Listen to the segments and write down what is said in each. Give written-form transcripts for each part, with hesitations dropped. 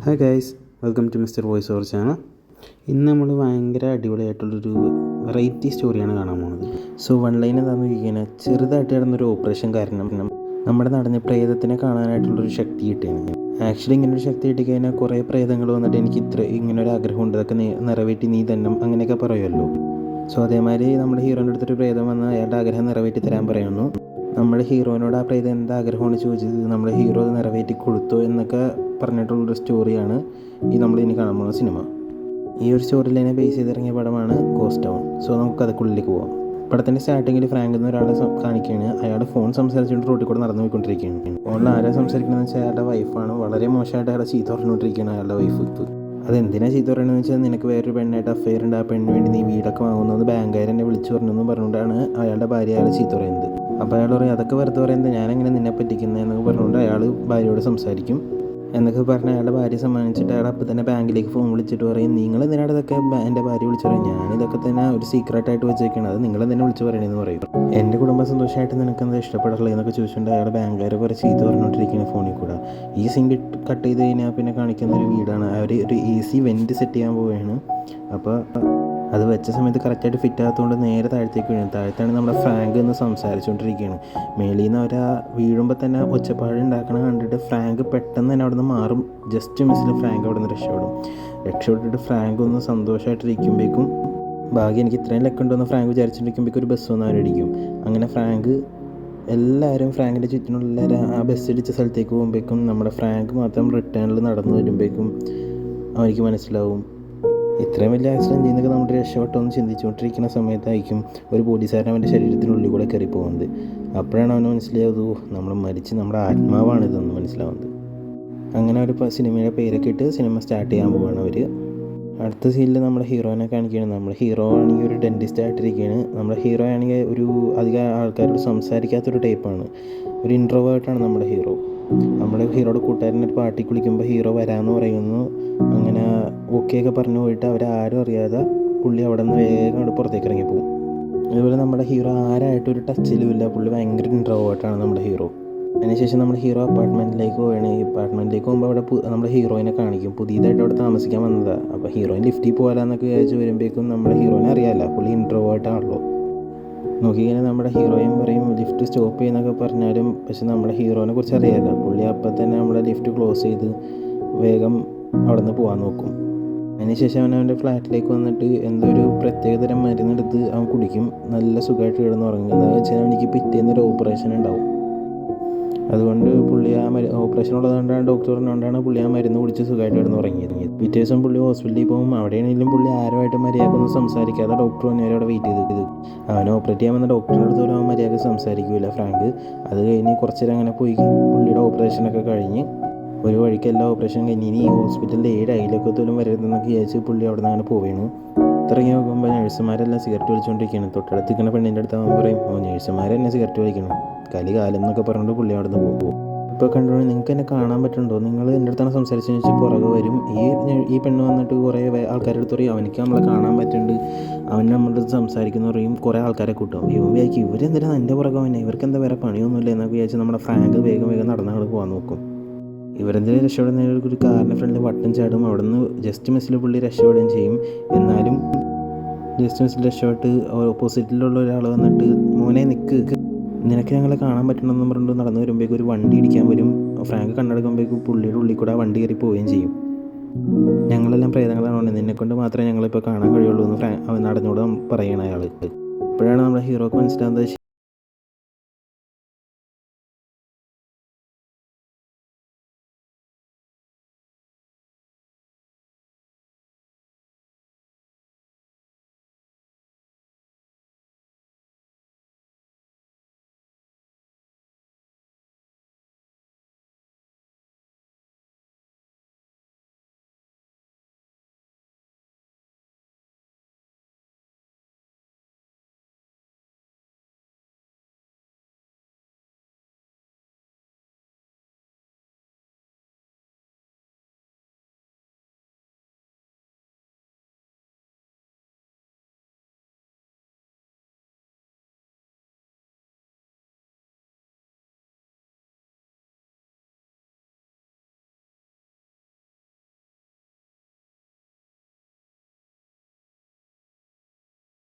Hi guys, welcome to mister voice over channel. ഇന്ന് നമ്മൾ ഭയങ്കര അടിപൊളിയായിട്ടുള്ളൊരു വെറൈറ്റി സ്റ്റോറിയാണ് കാണാൻ പോകുന്നത്. സോ വൺ ലൈൻ എന്താണെന്ന് ചോദിക്കുന്നത്, ചെറുതായിട്ട് കിടന്നൊരു ഓപ്പറേഷൻ കാരണം നമ്മുടെ നടന്ന പ്രേതത്തിനെ കാണാനായിട്ടുള്ളൊരു ശക്തി കിട്ടിയാണ്. ആക്ച്വലി ഇങ്ങനൊരു ശക്തി കിട്ടിക്കഴിഞ്ഞാൽ കുറേ പ്രേതങ്ങൾ വന്നിട്ട് എനിക്ക് ഇങ്ങനൊരു ആഗ്രഹമുണ്ട്, അതൊക്കെ നിറവേറ്റി നീ തന്നെ അങ്ങനെയൊക്കെ പറയുമല്ലോ. സോ അതേമാതിരി നമ്മുടെ ഹീറോൻ്റെ അടുത്തൊരു പ്രേതം വന്ന് അയാളുടെ ആഗ്രഹം നിറവേറ്റി തരാൻ പറയുന്നു. നമ്മുടെ ഹീറോയിനോട് ആ പ്രേതം എന്താ ആഗ്രഹമാണ് ചോദിച്ചത്, നമ്മുടെ ഹീറോ അത് നിറവേറ്റി കൊടുത്തു എന്നൊക്കെ പറഞ്ഞിട്ടുള്ളൊരു സ്റ്റോറിയാണ് നമ്മളിനി കാണാൻ പോകുന്ന സിനിമ. ഈ ഒരു സ്റ്റോറി ലൈനെ ബേസ് ചെയ്തിറങ്ങിയ പടമാണ് ഗോസ്റ്റ് ടൗൺ. സോ നമുക്ക് അതുക്കുള്ളിലേക്ക് പോകാം. പടത്തിൻ്റെ സ്റ്റാർട്ടിങ്ങിൽ ഫ്രാങ്ക് എന്ന ഒരാളെ കാണിക്കുകയാണ്. അയാൾ ഫോൺ സംസാരിച്ചുകൊണ്ട് റോഡിൽ കൂടെ നടന്നു പോയിക്കൊണ്ടിരിക്കുകയാണ്. ഫോണിൽ ആരാ സംസാരിക്കുന്നതെന്ന് വെച്ചാൽ അയാളുടെ വൈഫാണ്. വളരെ മോശമായിട്ട് അയാളെ ചീത്ത പറഞ്ഞുകൊണ്ടിരിക്കുകയാണ് അയാളുടെ വൈഫ്. അതെന്തിനാ ചീത്ത പറയുന്നതെന്ന് വെച്ചാൽ, നിനക്ക് വേറൊരു പെണ്ണായിട്ട് അഫെയർ ഉണ്ട്, ആ പെണ്ണിന് വേണ്ടി നീ വീടൊക്കെ വാങ്ങുന്നത് ബാങ്കുകാർ എന്നെ വിളിച്ചു പറഞ്ഞു പറഞ്ഞുകൊണ്ടാണ് അയാളുടെ ഭാര്യ അയാളെ ചീത്ത പറയുന്നത്. അപ്പോൾ അയാൾ പറയും, അതൊക്കെ വെറുതെ പറയുന്നത്, ഞാനെങ്ങനെ നിന്നെ പറ്റിക്കുന്നത് എന്നൊക്കെ പറഞ്ഞുകൊണ്ട് അയാൾ ഭാര്യയോട് സംസാരിക്കും. എന്നൊക്കെ പറഞ്ഞ് അയാളുടെ ഭാര്യ സമ്മാനിച്ചിട്ട് അയാൾ അപ്പോൾ തന്നെ ബാങ്കിലേക്ക് ഫോൺ വിളിച്ചിട്ട് പറയും, നിങ്ങൾ എന്തിനാണ് ഇതൊക്കെ എൻ്റെ ഭാര്യ വിളിച്ചു പറയും, ഞാനിതൊക്കെ തന്നെ ഒരു സീക്രട്ടായിട്ട് വെച്ചേക്കാണ്, അത് നിങ്ങൾ തന്നെ വിളിച്ചു പറയണമെന്ന് പറയും. എൻ്റെ കുടുംബം സന്തോഷമായിട്ട് നിനക്ക് എന്താ ഇഷ്ടപ്പെടാറില്ല എന്നൊക്കെ ചോദിച്ചുകൊണ്ട് അയാൾ ബാങ്കുകാരെ കുറച്ച് ചീത്ത പറഞ്ഞുകൊണ്ടിരിക്കുന്ന ഫോണിൽ കൂടെ. ഈ സീൻ കട്ട് ചെയ്ത് കഴിഞ്ഞാൽ പിന്നെ കാണിക്കുന്ന ഒരു വീടാണ്. അവർ ഒരു AC വെൻറ്റ് സെറ്റ് ചെയ്യാൻ പോവുകയാണ്. അപ്പോൾ അത് വെച്ച സമയത്ത് കറക്റ്റായിട്ട് ഫിറ്റ് ആകാത്തതുകൊണ്ട് നേരെ താഴത്തേക്ക് വീഴും. താഴത്താണ് നമ്മുടെ ഫ്രാങ്ക് എന്ന് സംസാരിച്ചുകൊണ്ടിരിക്കുകയാണ്. മേളിൽ നിന്ന് അവർ വീഴുമ്പോൾ തന്നെ ഒച്ചപ്പാട് ഉണ്ടാക്കണം കണ്ടിട്ട് ഫ്രാങ്ക് പെട്ടെന്ന് തന്നെ അവിടെ നിന്ന് മാറും. ജസ്റ്റ് മിസ്സിൽ ഫ്രാങ്ക് അവിടെ നിന്ന് രക്ഷപ്പെട്ടിട്ട് ഫ്രാങ്ക് ഒന്ന് സന്തോഷമായിട്ടിരിക്കുമ്പോഴേക്കും, ഭാഗ്യം എനിക്ക് ഇത്രയും ലക്കുണ്ടോയെന്ന് ഫ്രാങ്ക് വിചാരിച്ചിരിക്കുമ്പോഴേക്കും ഒരു ബസ് വന്ന് അവരടിക്കും. അങ്ങനെ എല്ലാവരും ഫ്രാങ്കിൻ്റെ ചുറ്റിനുള്ള എല്ലാവരും ആ ബസ് ഇടിച്ച സ്ഥലത്തേക്ക് പോകുമ്പോഴേക്കും നമ്മുടെ ഫ്രാങ്ക് മാത്രം റിട്ടേണിൽ നടന്നു വരുമ്പോഴേക്കും അവനിക്ക് മനസ്സിലാവും ഇത്രയും വലിയ ആക്സിഡൻറ്റ് ചെയ്യുന്നതൊക്കെ നമ്മുടെ രക്ഷപ്പെട്ടോന്ന് ചിന്തിച്ചുകൊണ്ടിരിക്കുന്ന സമയത്തായിരിക്കും ഒരു പോലീസുകാരൻ അവൻ്റെ ശരീരത്തിനുള്ളിൽ കൂടെ കയറി പോകുന്നത്. അപ്പോഴാണ് അവന് മനസ്സിലായത്, നമ്മൾ മരിച്ച് നമ്മുടെ ആത്മാവാണിതെന്ന് മനസ്സിലാവുന്നത്. അങ്ങനെ ഒരു സിനിമയുടെ പേരൊക്കെ ഇട്ട് സിനിമ സ്റ്റാർട്ട് ചെയ്യാൻ പോവുകയാണ് അവർ. അടുത്ത സീനിൽ നമ്മുടെ ഹീറോയിനെ കാണിക്കുകയാണ്. നമ്മുടെ ഹീറോ ആണെങ്കിൽ ഒരു ഡെൻറ്റിസ്റ്റ് ആയിട്ടിരിക്കുകയാണ്. നമ്മുടെ ഹീറോ ആണെങ്കിൽ ഒരു അധികം ആൾക്കാരോട് സംസാരിക്കാത്തൊരു ടൈപ്പാണ്. ഒരു ഇൻട്രോവേർട്ടാണ് നമ്മുടെ ഹീറോ. നമ്മുടെ ഹീറോയുടെ കൂട്ടുകാരനൊരു പാർട്ടിക്ക് വിളിക്കുമ്പോൾ ഹീറോ വരാമെന്ന് പറയുന്നു. അങ്ങനെ ഓക്കെയൊക്കെ പറഞ്ഞു പോയിട്ട് അവരാരും അറിയാതെ പുള്ളി അവിടെ നിന്ന് വേഗം അവിടെ പുറത്തേക്ക് ഇറങ്ങിപ്പോവും. അതുപോലെ നമ്മുടെ ഹീറോ ആരായിട്ടും ഒരു ടച്ചിലും ഇല്ല. പുള്ളി ഭയങ്കര ഇൻട്രോവേർട്ടാണ് നമ്മുടെ ഹീറോ. അതിനുശേഷം നമ്മുടെ ഹീറോ അപ്പാർട്ട്മെൻറ്റിലേക്ക് പോവുകയാണ്. ഈ അപ്പാർട്ട്മെൻറ്റിലേക്ക് പോകുമ്പോൾ അവിടെ നമ്മുടെ ഹീറോയിനെ കാണിക്കും. പുതിയതായിട്ട് അവിടെ താമസിക്കാൻ വന്നതാണ്. അപ്പോൾ ഹീറോയിൻ ലിഫ്റ്റിൽ പോകാമെന്നൊക്കെ വിചാരിച്ച് വരുമ്പോഴേക്കും നമ്മുടെ ഹീറോയിനെ അറിയാമല്ല, പുള്ളി ഇൻട്രോവേർട്ടാണല്ലോ. നോക്കിക്കഴിഞ്ഞാൽ നമ്മുടെ ഹീറോയും പറയും ലിഫ്റ്റ് സ്റ്റോപ്പ് ചെയ്യുന്നൊക്കെ പറഞ്ഞാലും, പക്ഷെ നമ്മുടെ ഹീറോനെ കുറിച്ച് അറിയാമല്ല, പുള്ളി അപ്പം തന്നെ നമ്മുടെ ലിഫ്റ്റ് ക്ലോസ് ചെയ്ത് വേഗം അവിടെ നിന്ന് പോകാൻ നോക്കും. അതിനുശേഷം അവൻ്റെ ഫ്ലാറ്റിലേക്ക് വന്നിട്ട് എന്തോ ഒരു പ്രത്യേകതരം മരുന്നെടുത്ത് അവൻ കുടിക്കും. നല്ല സുഖമായിട്ട് കിടന്നുറങ്ങും. എന്താണെന്ന് വെച്ചാൽ അവനിക്ക് പിറ്റേന്നൊരു ഓപ്പറേഷൻ ഉണ്ടാവും. അതുകൊണ്ട് പുള്ളി ആ ഓപ്പറേഷൻ ഉള്ളതുകൊണ്ടാണ് ഡോക്ടർ പറഞ്ഞുകൊണ്ടാണ് പുള്ളി ആ മരുന്ന് കുടിച്ച് സുഖമായിട്ട് കിടന്നുറങ്ങിയത്. പിറ്റേ ദിവസം പുള്ളി ഹോസ്പിറ്റലിൽ പോകും. അവിടെയാണെങ്കിലും പുള്ളി ആരുമായിട്ട് മര്യാദക്കൊന്നും സംസാരിക്കാതെ ഡോക്ടർ വന്നവരെ അവിടെ വെയിറ്റ് ചെയ്ത് അവനെ ഓപ്പറേറ്റ് ചെയ്യാൻ വന്ന ഡോക്ടറിൻ്റെ അടുത്ത് പോലും അവൻ മര്യാദക്ക് സംസാരിക്കില്ല ഫ്രാങ്ക്. അത് കഴിഞ്ഞ് കുറച്ച് നേരം അങ്ങനെ പോയി പുള്ളിയുടെ ഓപ്പറേഷനൊക്കെ കഴിഞ്ഞ് ഒരു വഴിക്ക് എല്ലാ ഓപ്പറേഷൻ കഴിഞ്ഞ് ഇനി ഈ ഹോസ്പിറ്റലിൽ 7 അയലൊക്കത്തോലും വരരുതെന്നൊക്കെ വിചാരിച്ച് പുള്ളി അവിടെ നിന്ന് അങ്ങനെ പോവുകയാണ്. ഇറങ്ങി നോക്കുമ്പോൾ നഴ്സുമാരെല്ലാം സിഗരറ്റ് വലിച്ചുകൊണ്ടിരിക്കുകയാണ്. തൊട്ടടുത്ത് നിൽക്കുന്ന പെണ്ണിൻ്റെ അടുത്ത് അവൻ പറയും, നഴ്സുമാരെന്നെ സിഗരറ്റ് വലിക്കണം, കാലം എന്നൊക്കെ പറഞ്ഞുകൊണ്ട് പുള്ളി അവിടെ നിന്ന് പോകും. ഇപ്പോൾ കണ്ടുകൊണ്ട് നിങ്ങൾക്ക് എന്നെ കാണാൻ പറ്റുന്നുണ്ടോ, നിങ്ങൾ എൻ്റെ അടുത്താണ് സംസാരിച്ചതെന്ന് വെച്ചാൽ പുറകെ വരും. ഈ പെണ്ണ് വന്നിട്ട് കുറേ ആൾക്കാരുടെ അടുത്ത് പറയും അവനിക്ക് നമ്മളെ കാണാൻ പറ്റുന്നുണ്ട്, അവൻ നമ്മുടെ അടുത്ത് സംസാരിക്കുന്നു പറയും. കുറേ ആൾക്കാരെ കൂട്ടും. ഇവൻ വിചാരിക്കും ഇവരെന്തിനാണ് എൻ്റെ പുറകെ വന്നെ, ഇവർക്ക് എന്താ വേറെ പണിയൊന്നുമില്ല എന്നൊക്കെ വിചാരിച്ച് നമ്മുടെ ഫ്രാങ്ക് വേഗം നടന്നങ്ങോട്ട് പോകാൻ നോക്കും. ഇവരെന്തെങ്കിലും രക്ഷപ്പെടുന്ന ഒരു കാറിൻ്റെ ഫ്രണ്ടിൽ വട്ടം ചാടും. അവിടെ നിന്ന് ജസ്റ്റ് മിസ്സിൽ പുള്ളി രക്ഷപ്പെടുകയും ചെയ്യും. എന്നാലും ജസ്റ്റ് മിസ്സിൽ രക്ഷപ്പെട്ട് ഓപ്പോസിറ്റിലുള്ള ഒരാൾ വന്നിട്ട്, മോനെ നിൽക്ക്, നിനക്ക് ഞങ്ങളെ കാണാൻ പറ്റണമെന്ന് പറഞ്ഞിട്ട് നടന്നു വരുമ്പോഴേക്കും ഒരു വണ്ടി ഇടിക്കാൻ വരും. ഫ്രാങ്ക് കണ്ണെടുക്കുമ്പോഴേക്കും പുള്ളിയുടെ ഉള്ളിൽ കൂടെ ആ വണ്ടി കയറി പോവുകയും ചെയ്യും. ഞങ്ങളെല്ലാം പ്രേതങ്ങളാണ്, നിന്നെക്കൊണ്ട് മാത്രമേ ഞങ്ങളിപ്പോൾ കാണാൻ കഴിയുള്ളൂ എന്ന് അവൻ നടന്നോട് പറയണ അയാൾ. അപ്പോഴാണ് നമ്മുടെ ഹീറോക്ക് മനസ്സിലാകുന്നത്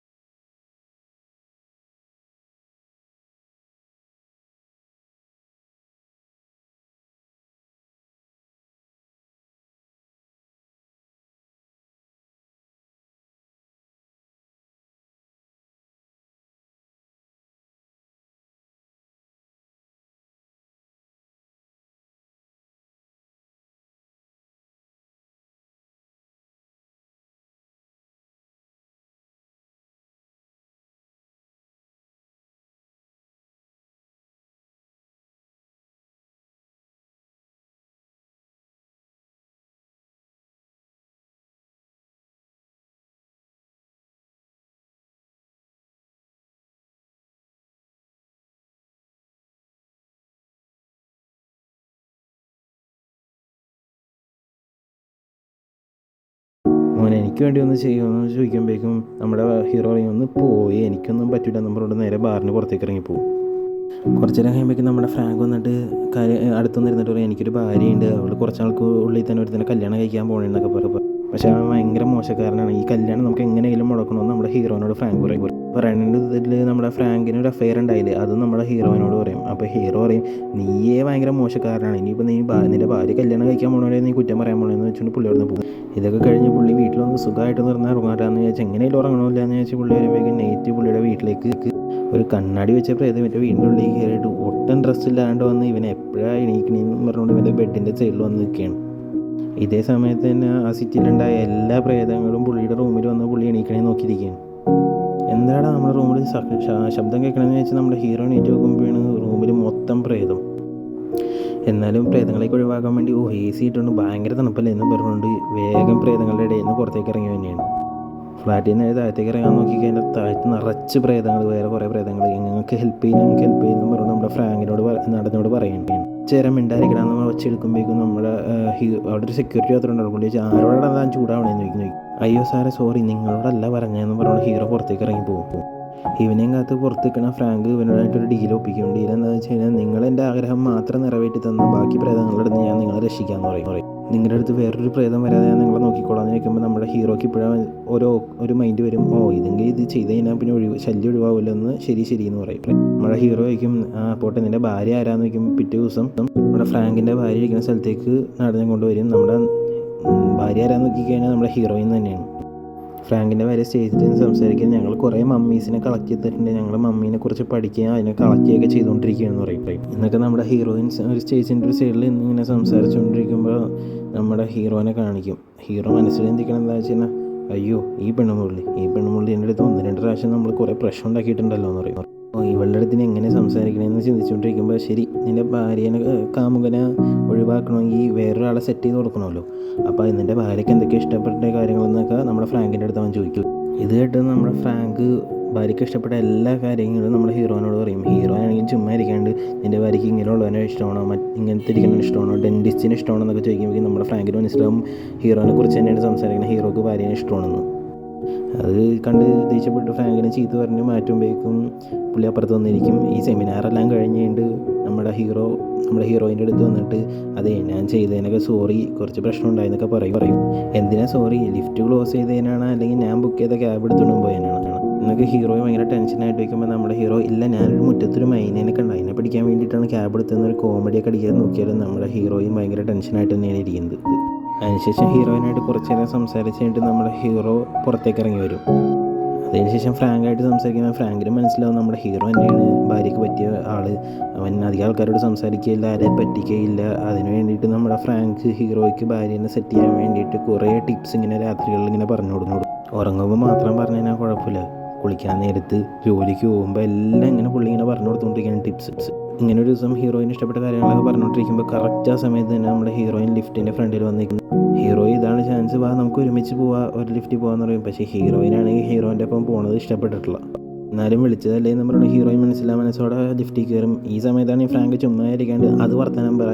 എനിക്ക് വേണ്ടി ഒന്ന് ചെയ്യുമെന്ന് ചോദിക്കുമ്പോഴേക്കും നമ്മുടെ ഹീറോ പറയും ഒന്ന് പോയി, എനിക്കൊന്നും പറ്റില്ല എന്ന് പറഞ്ഞുകൊണ്ട് നേരെ ബാറിന് പുറത്തേക്ക് ഇറങ്ങിപ്പോവും. കുറച്ച് നേരം കഴിയുമ്പോഴേക്കും നമ്മുടെ ഫ്രാങ്ക് വന്നിട്ട് അടുത്തൊന്നും ഇരുന്നിട്ട് പറയും എനിക്കൊരു ഭാര്യയുണ്ട്, അവൾ കുറച്ച് നാൾക്ക് ഉള്ളിൽ തന്നെ ഒരു തന്നെ കല്യാണം കഴിക്കാൻ പോകണമെന്നൊക്കെ പറയും. പക്ഷേ അവൻ ഭയങ്കര മോശക്കാരനാണ്. ഈ കല്യാണം നമുക്ക് എങ്ങനെയെങ്കിലും മുടക്കണമെന്ന് നമ്മുടെ ഹീറോനോട് ഫ്രാങ്ക് പറയുന്നതിൽ നമ്മുടെ ഫ്രാങ്കിന് ഒരു അഫെയർ ഉണ്ടായില്ലേ, അത് നമ്മുടെ ഹീറോയിനോട് പറയും. അപ്പോൾ ഹീറോ പറയും നീയേ ഭയങ്കര മോശക്കാരനാണ്, ഇനിയിപ്പോൾ നിൻ്റെ ഭാര്യ കല്യാണം കഴിക്കാൻ പോകണവരെ നീ കുറ്റം പറയാൻ പോകണമെന്ന് വെച്ചുകൊണ്ട് പുള്ളി അവിടെ നിന്ന് പോകും. ഇതൊക്കെ കഴിഞ്ഞ് പുള്ളി വീട്ടിലൊന്ന് സുഖമായിട്ട് നിർന്നാൽ ഉറങ്ങാറ്റാന്ന് വിചാരിച്ച് എങ്ങനെയും ഉറങ്ങണമില്ല എന്ന് വെച്ചാൽ പുള്ളി വരുമ്പോഴേക്കും നൈറ്റ് പുള്ളിയുടെ വീട്ടിലേക്ക് ഒരു കണ്ണാടി വെച്ച പ്രേതം മറ്റേ വീടിൻ്റെ ഉള്ളിൽ കയറിയിട്ട് ഒട്ടും ഡ്രസ്സില്ലാണ്ട് വന്ന് ഇവനെ എപ്പോഴാണ് എണീക്കണേന്ന് പറഞ്ഞുകൊണ്ട് ഇവൻ്റെ ബെഡിൻ്റെ സൈഡിൽ വന്ന് നിൽക്കുകയാണ്. ഇതേ സമയത്ത് തന്നെ ആ സിറ്റിയിലുണ്ടായ എല്ലാ പ്രേതങ്ങളും പുള്ളിയുടെ റൂമിൽ വന്ന് പുള്ളി എണീക്കണേ നോക്കിയിരിക്കുകയാണ്. എന്താണ് നമ്മുടെ റൂമിൽ ശബ്ദം കേൾക്കണമെന്ന് വെച്ചാൽ നമ്മുടെ ഹീറോ എണീറ്റ് നോക്കുമ്പോഴാണ് റൂമിൽ മൊത്തം പ്രേതം. എന്നാലും പ്രേതങ്ങളേക്ക് ഒഴിവാക്കാൻ വേണ്ടി AC ഇട്ടുകൊണ്ട് ഭയങ്കര തണുപ്പല്ലേ എന്ന് പറഞ്ഞുകൊണ്ട് വേഗം പ്രേതങ്ങളുടെ ഇടയിൽ നിന്ന് പുറത്തേക്ക് ഇറങ്ങി തന്നെയാണ്. ഫ്ലാറ്റിൽ നിന്ന് താഴത്തേക്ക് ഇറങ്ങാൻ നോക്കിക്കഴിഞ്ഞാൽ താഴത്ത് നിറച്ച് പ്രേതങ്ങൾ, വേറെ കുറേ പ്രേതങ്ങൾ. ഞങ്ങൾക്ക് ഹെൽപ്പ് ചെയ്യുന്നു പറഞ്ഞു നമ്മുടെ ഫ്രാങ്കിനോട് നടന്നോട് പറയുകയാണ്. ചേരം മിണ്ടായിരിക്കണം നമ്മൾ വെച്ചെടുക്കുമ്പോഴേക്കും നമ്മുടെ അവിടെ ഒരു സെക്യൂരിറ്റി മാത്രം ഉണ്ടാവും. പുള്ളി ആരോടാണ് താൻ ചൂടാവണേന്ന് ചോദിക്കുന്നു. അയ്യോ സാറേ സോറി നിങ്ങളോടല്ല പറഞ്ഞതെന്ന് പറഞ്ഞുകൊണ്ട് ഹീറോ പുറത്തേക്ക് ഇറങ്ങി പോകും. ഇവനെയും കാത്ത് പുറത്ത് നിൽക്കണ ഫ്രാങ്ക് ഇവനോടായിട്ടൊരു ഡീൽ ഒപ്പിക്കും. ഡീൽ എന്താണെന്ന് വെച്ച് കഴിഞ്ഞാൽ നിങ്ങളെൻ്റെ ആഗ്രഹം മാത്രം നിറവേറ്റി തന്ന ബാക്കി പ്രേതങ്ങളുടെ അടുത്ത് ഞാൻ നിങ്ങളെ രക്ഷിക്കാമെന്ന് പറയും. നിങ്ങളുടെ അടുത്ത് വേറൊരു പ്രേതം വരാതെ ഞാൻ നിങ്ങളെ നോക്കിക്കോളാന്ന് ചോദിക്കുമ്പോൾ നമ്മുടെ ഹീറോയ്ക്ക് ഇപ്പോഴും ഒരു മൈൻഡ് വരും, ഇതെങ്കിൽ ഇത് ചെയ്ത് കഴിഞ്ഞാൽ പിന്നെ ശല്യം ഒഴിവാവില്ല എന്ന് ശരി എന്ന് പറയും. നമ്മുടെ ഹീറോ ചോദിക്കും പോട്ടെ നിൻ്റെ ഭാര്യ ആരാന്ന് ചോദിക്കുമ്പോൾ പിറ്റേ ദിവസം നമ്മുടെ ഫ്രാങ്കിൻ്റെ ഭാര്യ ഇരിക്കുന്ന സ്ഥലത്തേക്ക് നടന്നു കൊണ്ടുവരും. നമ്മുടെ ഭാര്യ ആരാന്ന് നോക്കിക്കഴിഞ്ഞാൽ നമ്മുടെ ഹീറോയിൻ തന്നെയാണ്. ഫ്രാങ്കിൻ്റെ ഭാര്യ സ്റ്റേജിൽ നിന്ന് സംസാരിക്കാൻ ഞങ്ങൾ കുറേ മമ്മീസിനെ കളക്ട് ചെയ്തിട്ടുണ്ട്, ഞങ്ങൾ മമ്മീനെ കുറിച്ച് പഠിക്കുക അതിനെ കളക്റ്റുകയൊക്കെ ചെയ്തുകൊണ്ടിരിക്കുകയെന്ന് പറയും. എന്നൊക്കെ നമ്മുടെ ഹീറോയിൻസ് ഒരു സ്റ്റേജിൻ്റെ ഒരു സൈഡിൽ ഇങ്ങനെ സംസാരിച്ചുകൊണ്ടിരിക്കുമ്പോൾ നമ്മുടെ ഹീറോനെ കാണിക്കും. ഹീറോ മനസ്സിൽ ചിന്തിക്കണം എന്താ വെച്ച് കഴിഞ്ഞാൽ അയ്യോ ഈ പെണ്ണുമുള്ളി എൻ്റെ അടുത്ത് 1-2 പ്രാവശ്യം നമ്മൾ കുറേ പ്രശ്നം ഉണ്ടാക്കിയിട്ടുണ്ടല്ലോ എന്ന് പറയും. ഇവളുടെ അടുത്തിന് എങ്ങനെ സംസാരിക്കണമെന്ന് ചിന്തിച്ചുകൊണ്ടിരിക്കുമ്പോൾ ശരി നിൻ്റെ ഭാര്യനെ കാമുകനെ ഒഴിവാക്കണമെങ്കിൽ വേറൊരാളെ സെറ്റ് ചെയ്ത് കൊടുക്കണമല്ലോ, അപ്പോൾ നിൻ്റെ ഭാര്യയ്ക്ക് എന്തൊക്കെ ഇഷ്ടപ്പെട്ട കാര്യങ്ങളെന്നൊക്കെ നമ്മുടെ ഫ്രാങ്കിൻ്റെ അടുത്ത് അവൻ ചോദിക്കും. ഇത് കേട്ട് നമ്മുടെ ഫ്രാങ്ക് ഭാര്യയ്ക്ക് ഇഷ്ടപ്പെട്ട എല്ലാ കാര്യങ്ങളും നമ്മുടെ ഹീറോനോട് പറയും. ഹീറോ ആണെങ്കിൽ ചുമ്മാ ഇരിക്കാണ്ട് നിൻ്റെ ഭാര്യയ്ക്ക് ഇങ്ങനെയുള്ളവനെ ഇഷ്ടമാണോ, ഇങ്ങനത്തെ ഇരിക്കുന്ന ഇഷ്ടമാണോ, ഡെൻറ്റിസ്റ്റിന് ഇഷ്ടമാണോ എന്നൊക്കെ ചോദിക്കുമ്പോൾ നമ്മുടെ ഫ്രാങ്കിന് മനസ്സിലാവും ഹീറോനെ കുറിച്ച് തന്നെയാണ് സംസാരിക്കുന്നത്, ഹീറോക്ക് ഭാര്യനെ ഇഷ്ടമാണെന്ന്. അത് കണ്ട് ദേഷ്യപ്പെട്ട് ഫ്രാങ്കിനെ ചീത്ത പറഞ്ഞ് മാറ്റുമ്പോഴേക്കും പുള്ളി അപ്പുറത്ത് വന്നിരിക്കും. ഈ സെമിനാറെല്ലാം കഴിഞ്ഞിട്ട് നമ്മുടെ ഹീറോയിൻ്റെ അടുത്ത് വന്നിട്ട് അതെ ഞാൻ ചെയ്തതിനൊക്കെ സോറി, കുറച്ച് പ്രശ്നം ഉണ്ടായെന്നൊക്കെ പറയും. എന്തിനാ സോറി, ലിഫ്റ്റ് ക്ലോസ് ചെയ്തതിനാണ് അല്ലെങ്കിൽ ഞാൻ ബുക്ക് ചെയ്ത ക്യാബ് എടുത്തുകൊണ്ട് പോയതിനാണ് എന്നൊക്കെ ഹീറോയെ ഭയങ്കര ടെൻഷനായിട്ട് വയ്ക്കുമ്പോൾ നമ്മുടെ ഹീറോ ഇല്ല ഞാനൊരു മുറ്റത്തൊരു മൈനേനെ കണ്ട് അതിനെ പിടിക്കാൻ വേണ്ടിയിട്ടാണ് ക്യാബ് എടുത്തതെന്നൊരു കോമഡിയൊക്കെ അടിക്കാൻ നോക്കിയാലും നമ്മുടെ ഹീറോയും ഭയങ്കര ടെൻഷനായിട്ട് തന്നെയാണ് ഇരിക്കുന്നത്. അതിനുശേഷം ഹീറോയിനായിട്ട് കുറച്ച് നേരം സംസാരിച്ച് കഴിഞ്ഞിട്ട് നമ്മുടെ ഹീറോ പുറത്തേക്ക് ഇറങ്ങി വരും. അതിനുശേഷം ഫ്രാങ്കായിട്ട് സംസാരിക്കുമ്പോൾ ഫ്രാങ്കിന് മനസ്സിലാവും നമ്മുടെ ഹീറോ തന്നെയാണ് ഭാര്യയ്ക്ക് പറ്റിയ ആൾ. അവൻ അധികം ആൾക്കാരോട് സംസാരിക്കുകയില്ല, ആരെയും പറ്റിക്കുകയില്ല. അതിന് വേണ്ടിയിട്ട് നമ്മുടെ ഫ്രാങ്ക് ഹീറോയ്ക്ക് ഭാര്യനെ സെറ്റ് ചെയ്യാൻ വേണ്ടിയിട്ട് കുറേ ടിപ്സ് ഇങ്ങനെ രാത്രികളിൽ ഇങ്ങനെ പറഞ്ഞു കൊടുക്കും. ഉറങ്ങുമ്പോൾ മാത്രം പറഞ്ഞു കഴിഞ്ഞാൽ കുഴപ്പമില്ല, കുളിക്കാൻ നേരത്ത് ജോലിക്ക് പോകുമ്പോൾ എല്ലാം ഇങ്ങനെ പുള്ളി ഇങ്ങനെ പറഞ്ഞു കൊടുത്തുകൊണ്ടിരിക്കുകയാണ് ടിപ്സ്. ഇങ്ങനെ ഒരു ദിവസം ഹീറോയിന് ഇഷ്ടപ്പെട്ട കാര്യങ്ങളൊക്കെ പറഞ്ഞുകൊണ്ടിരിക്കുമ്പോൾ കറക്റ്റ് ആ സമയത്ത് തന്നെ നമ്മുടെ ഹീറോയിൻ ലിഫ്റ്റിൻ്റെ ഫ്രണ്ടിൽ വന്നിരിക്കുന്നു. ഹീറോ ഇതാണ് ചാൻസ്, നമുക്ക് ഒരുമിച്ച് ഒരു ലിഫ്റ്റിൽ പോകാമെന്ന് പറയും. പക്ഷേ ഹീറോയിനാണെങ്കിൽ ഹീറോയിൻ്റെ ഒപ്പം പോകുന്നത് ഇഷ്ടപ്പെട്ടിട്ടില്ല. എന്നാലും വിളിച്ചതല്ലേ എന്ന് പറഞ്ഞാൽ ഹീറോയിൻ മനസ്സോടെ ലിഫ്റ്റിൽ കയറും. ഈ സമയത്താണ് ഈ ഫ്രാങ്ക് ചുമ്മാ ഇരിക്കാണ്ട് അത് വർത്തമാനം പറ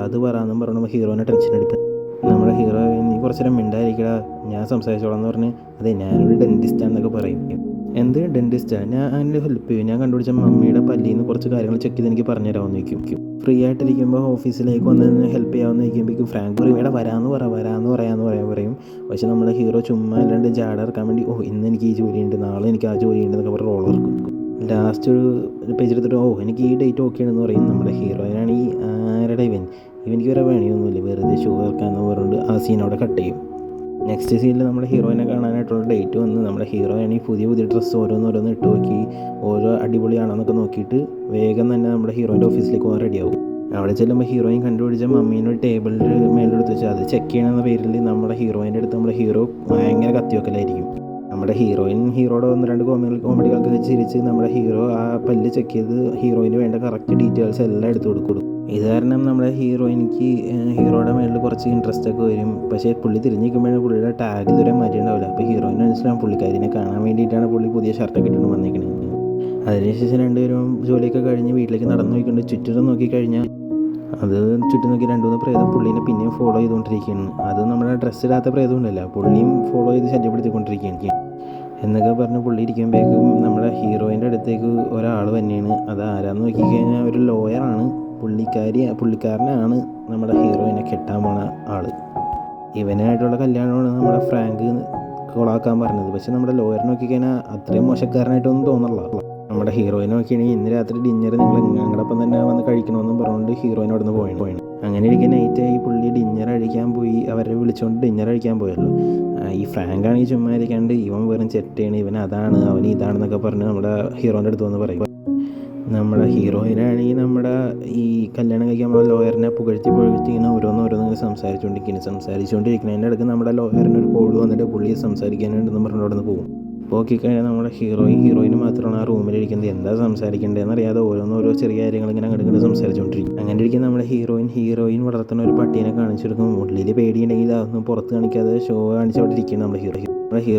അത് പറ എന്നും പറയുമ്പോൾ ഹീറോയിനെ ടെൻഷൻ എടുക്കും. നമ്മുടെ ഹീറോ നീ കുറച്ച് നേരം മിണ്ടായിരിക്കടാ ഞാൻ സംസാരിച്ചോളാം എന്ന് പറഞ്ഞ് അതെ ഞാനൊരു ഡെൻറ്റിസ്റ്റാണെന്നൊക്കെ പറയും. എന്ത് ഡെൻറ്റിസ്റ്റാണ്, ഞാൻ അതിൻ്റെ ഹെൽപ്പ് ചെയ്യും, ഞാൻ കണ്ടുപിടിച്ച മമ്മിയുടെ പല്ലിൽ നിന്ന് കുറച്ച് കാര്യങ്ങൾ ചെക്ക് ചെയ്ത് എനിക്ക് പറഞ്ഞു തരാമെന്ന് ചോദിക്കും. ഫ്രീ ആയിട്ടിരിക്കുമ്പോൾ ഓഫീസിലേക്ക് വന്ന് ഹെൽപ്പ് ചെയ്യാമെന്ന് ചോദിക്കുമ്പോഴേക്കും ഫ്രാങ്ക് പറയും ഇവിടെ വരാമെന്ന് പറയും. പക്ഷേ നമ്മുടെ ഹീറോ ചുമ്മാ അല്ലാണ്ട് ജാട ഇറക്കാൻ വേണ്ടി ഇന്ന് എനിക്ക് ഈ ജോലിയുണ്ട്, നാളെ എനിക്ക് ആ ജോലിയുണ്ട് എന്നൊക്കെ പറഞ്ഞ് റോൾ ഇറക്കും. ലാസ്റ്റ് ഒരു പേജ് എടുത്തിട്ട് എനിക്ക് ഈ ഡേറ്റ് ഓക്കെ ആണെന്ന് പറയും. നമ്മുടെ ഹീറോയിനാണ് ഈ ആരുടെ ഇവനിക്ക് വേറെ പണിയൊന്നുമില്ല, വെറുതെ ഷൂ ഇറക്കാമെന്ന് പറഞ്ഞുകൊണ്ട് ആ സീനോടെ കട്ട് ചെയ്യും. നെക്സ്റ്റ് സീനിൽ നമ്മുടെ ഹീറോയിനെ കാണാനായിട്ടുള്ള ഡേറ്റ് വന്ന് നമ്മുടെ ഹീറോയിന് പുതിയ ഡ്രസ്സ് ഓരോന്ന് ഇട്ട് നോക്കി ഓരോ അടിപൊളിയാണെന്നൊക്കെ നോക്കിയിട്ട് വേഗം തന്നെ നമ്മുടെ ഹീറോയിൻ്റെ ഓഫീസിലേക്ക് പോകാൻ റെഡിയാവും. അവിടെ ചെല്ലുമ്പോൾ ഹീറോയിൻ കണ്ടുപിടിച്ച മമ്മീനൊരു ടേബിളിൽ മേലെടുത്ത് വെച്ചാൽ അത് ചെക്ക് ചെയ്യണമെന്ന പേരിൽ നമ്മുടെ ഹീറോയിൻ്റെ അടുത്ത് നമ്മുടെ ഹീറോ ഭയങ്കര കത്തിവെക്കലായിരിക്കും. നമ്മുടെ ഹീറോയുടെ 1-2 കോമഡികൾക്ക് ചിരിച്ച് നമ്മുടെ ഹീറോ ആ പല്ല് ചെക്ക് ചെയ്ത് ഹീറോയിന് വേണ്ട കറക്റ്റ് ഡീറ്റെയിൽസ് എല്ലാം എടുത്തു കൊടുക്കും. ഇത് കാരണം നമ്മുടെ ഹീറോയുടെ മേളിൽ കുറച്ച് ഇൻട്രസ്റ്റ് ഒക്കെ വരും. പക്ഷേ പുള്ളി തിരിഞ്ഞിരിക്കുമ്പോഴേ പുള്ളിയുടെ ടാഗ് ഇതുവരെ മാറ്റിയിട്ടുണ്ടാവില്ല. അപ്പോൾ ഹീറോയിന് മനസ്സിലാവും പുള്ളിക്കാരിനെ കാണാൻ വേണ്ടിയിട്ടാണ് പുള്ളി പുതിയ ഷർട്ടൊക്കെ ഇട്ടുകൊണ്ട് വന്നിരിക്കുന്നത്. അതിനുശേഷം രണ്ടുപേരും ജോലിയൊക്കെ കഴിഞ്ഞ് വീട്ടിലേക്ക് നടന്നു പോയിക്കൊണ്ട് ചുറ്റും നോക്കിക്കഴിഞ്ഞാൽ അത് ചുറ്റും നോക്കി 2-3 പ്രേതം പുള്ളീനെ പിന്നെയും ഫോളോ ചെയ്തുകൊണ്ടിരിക്കുകയാണ്. അത് നമ്മുടെ ഡ്രസ്സിടാത്ത പ്രേതം ഉണ്ടല്ലോ, പുള്ളിയും ഫോളോ ചെയ്ത് ശല്യപ്പെടുത്തിക്കൊണ്ടിരിക്കുകയാണ് എന്നൊക്കെ പറഞ്ഞ് പുള്ളി ഇരിക്കുമ്പോഴേക്കും നമ്മുടെ ഹീറോയിൻ്റെ അടുത്തേക്ക് ഒരാൾ തന്നെയാണ്. അത് ആരാന്ന് നോക്കിക്കഴിഞ്ഞാൽ ഒരു ലോയറാണ്. പുള്ളിക്കാരനാണ് നമ്മുടെ ഹീറോയിനെ കെട്ടാൻ പോണ ആൾ. ഇവനായിട്ടുള്ള കല്യാണമാണ് നമ്മുടെ ഫ്രാങ്ക് കൊളാക്കാൻ പറഞ്ഞത്. പക്ഷെ നമ്മുടെ ലോയർ നോക്കിക്കഴിഞ്ഞാൽ അത്രയും മോശക്കാരനായിട്ടൊന്നും തോന്നല്ല. നമ്മുടെ ഹീറോയിനെ നോക്കിയാണെങ്കിൽ ഇന്ന് രാത്രി ഡിന്നർ നിങ്ങൾ ഞങ്ങളുടെ ഒപ്പം തന്നെ വന്ന് കഴിക്കണമെന്നും പറഞ്ഞുകൊണ്ട് ഹീറോയിൻ അവിടെ നിന്ന് പോയാണ്. അങ്ങനെ ഇരിക്കുക നൈറ്റായി പുള്ളി ഡിന്നർ കഴിക്കാൻ പോയി. അവരെ വിളിച്ചുകൊണ്ട് ഡിന്നർ കഴിക്കാൻ പോയല്ലോ. ഈ ഫ്രാങ്കാണെങ്കിൽ ചുമ്മാ ഇരിക്കാണ്ട് ഇവൻ വെറും ചെറ്റയാണ്, ഇവൻ അതാണ് അവൻ ഇതാണെന്നൊക്കെ പറഞ്ഞ് നമ്മുടെ ഹീറോൻ്റെ അടുത്ത് വന്ന് പറയും. നമ്മുടെ ഹീറോയിനാണെങ്കിൽ നമ്മുടെ ഈ കല്യാണം കഴിക്കാൻ പോകുന്ന ലോയറിനെ പുകഴ്ത്തി ഇങ്ങനെ ഓരോന്നിങ്ങനെ സംസാരിച്ചുകൊണ്ടിരിക്കുന്നതിൻ്റെ ഇടയ്ക്ക് നമ്മുടെ ലോയറിന് ഒരു കോൾ വന്നിട്ട് പുള്ളി സംസാരിക്കാനുണ്ടെന്ന് പറഞ്ഞുകൊണ്ട് അവിടെ നിന്ന് പോകും. നോക്കിക്കഴിഞ്ഞാൽ നമ്മുടെ ഹീറോയിന് മാത്രമാണ് ആ റൂമിലിരിക്കുന്നത്. എന്താ സംസാരിക്കേണ്ടതെന്ന് അറിയാതെ ഓരോ ചെറിയ കാര്യങ്ങൾ ഇങ്ങനെ അങ്ങോട്ട് സംസാരിച്ചുകൊണ്ടിരിക്കും. അങ്ങനെ ഇരിക്കുന്ന നമ്മുടെ ഹീറോയിൻ വളർത്തുന്ന ഒരു പട്ടീനെ കാണിച്ചെടുക്കും. ഉള്ളിൽ പേടിയുണ്ടെങ്കിൽ അതൊന്നും പുറത്ത് കാണിക്കാതെ ഷോ കാണിച്ചോണ്ടിരിക്കുകയാണ് നമ്മുടെ ഹീറോ.